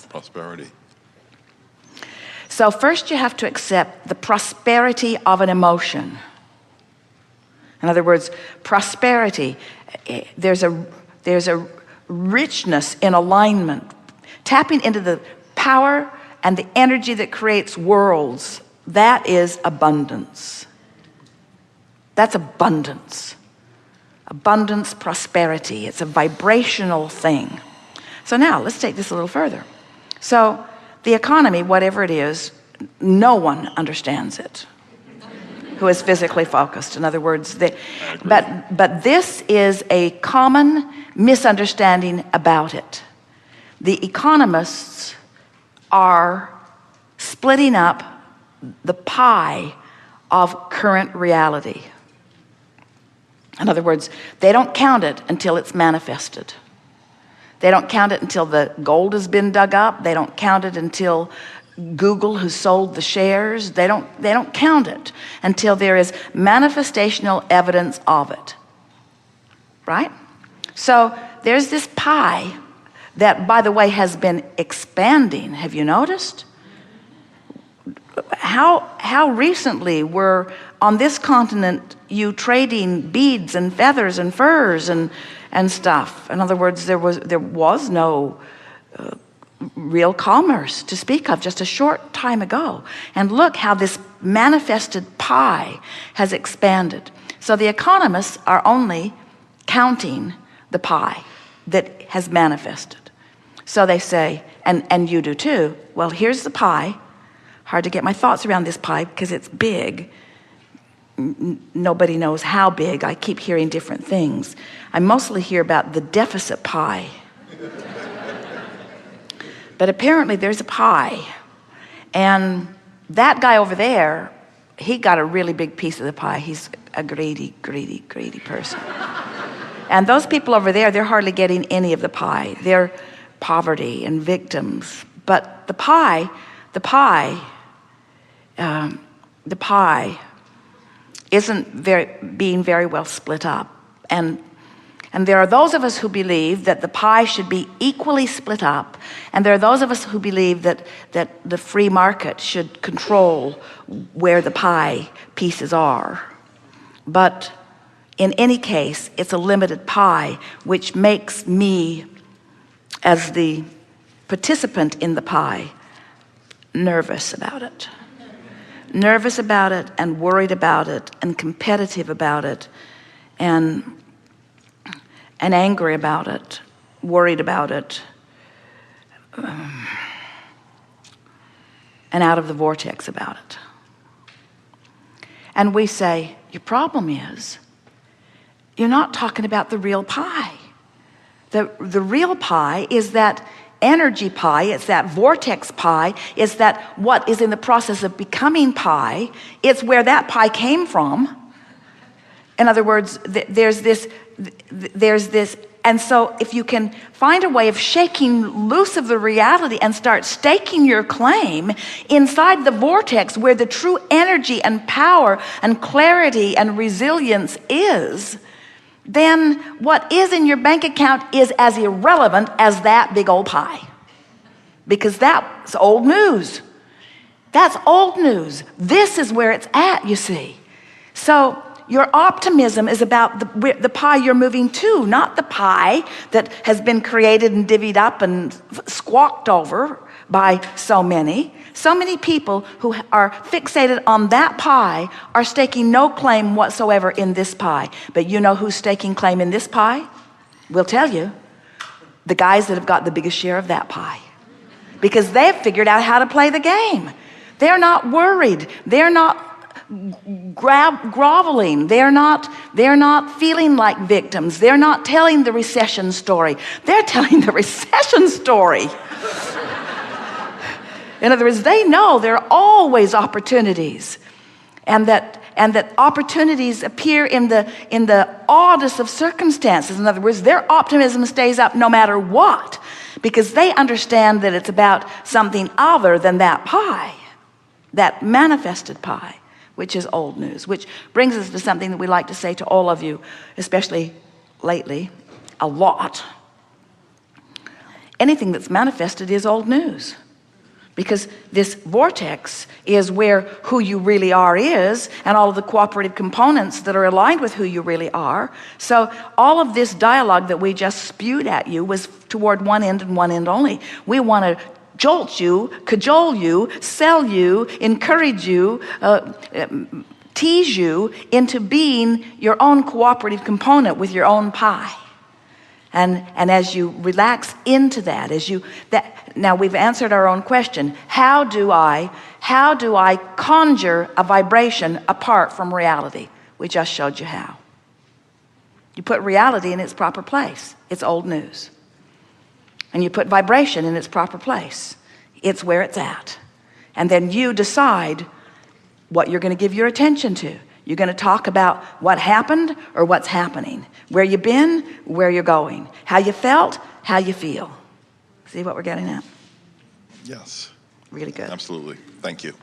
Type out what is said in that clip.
prosperity? So first you have to accept the prosperity of an emotion. In other words, prosperity, there's a richness in alignment, tapping into the power and the energy that creates worlds. That is abundance. That's abundance. Abundance, prosperity. It's a vibrational thing. So now let's take this a little further. So the economy, whatever it is, no one understands it who is physically focused. In other words, but this is a common misunderstanding about it. The economists are splitting up the pie of current reality. In other words, they don't count it until it's manifested. They don't count it until the gold has been dug up. They don't count it until Google has sold the shares. They don't count it until there is manifestational evidence of it. Right? So there's this pie that, by the way, has been expanding. Have you noticed? How recently were on this continent you trading beads and feathers and furs and stuff? In other words, there was no real commerce to speak of just a short time ago. And look how this manifested pie has expanded. So the economists are only counting the pie that has manifested. So they say, and you do too, well, here's the pie. Hard to get my thoughts around this pie because it's big. Nobody knows how big. I keep hearing different things. I mostly hear about the deficit pie. But apparently there's a pie. And that guy over there, he got a really big piece of the pie. He's a greedy, greedy, greedy person. And those people over there, they're hardly getting any of the pie. They're poverty and victims. But the pie isn't being very well split up. And there are those of us who believe that the pie should be equally split up. And there are those of us who believe that the free market should control where the pie pieces are. But in any case, it's a limited pie, which makes me, as the participant in the pie, nervous about it. Nervous about it and worried about it and competitive about it and angry about it, worried about it, and out of the vortex about it. And we say, your problem is you're not talking about the real pie. The real pie is that energy pie, it's that vortex pie, it's that what is in the process of becoming pie. It's where that pie came from. In other words, there's this, and so if you can find a way of shaking loose of the reality and start staking your claim inside the vortex where the true energy and power and clarity and resilience is, then what is in your bank account is as irrelevant as that big old pie. Because that's old news. That's old news. This is where it's at, you see. So your optimism is about the pie you're moving to, not the pie that has been created and divvied up and squawked over by so many. So many people who are fixated on that pie are staking no claim whatsoever in this pie. But you know who's staking claim in this pie? We'll tell you. The guys that have got the biggest share of that pie. Because they've figured out how to play the game. They're not worried. They're not groveling. They're not feeling like victims. They're not telling the recession story. They're telling the recession story. In other words, they know there are always opportunities, and that opportunities appear in the oddest of circumstances. In other words, their optimism stays up no matter what, because they understand that it's about something other than that pie, that manifested pie, which is old news. Which brings us to something that we like to say to all of you, especially lately, a lot. anything that's manifested is old news. Because this vortex is where who you really are is, and all of the cooperative components that are aligned with who you really are. So all of this dialogue that we just spewed at you was toward one end and one end only. We want to jolt you, cajole you, sell you, encourage you, tease you into being your own cooperative component with your own pie. And as you relax into that, now we've answered our own question. How do I conjure a vibration apart from reality? We just showed you how. You put reality in its proper place. It's old news. And you put vibration in its proper place. It's where it's at. And then you decide what you're going to give your attention to. You're going to talk about what happened or what's happening, where you've been, where you're going, how you felt, how you feel. See what we're getting at? Yes. Really good. Absolutely. Thank you.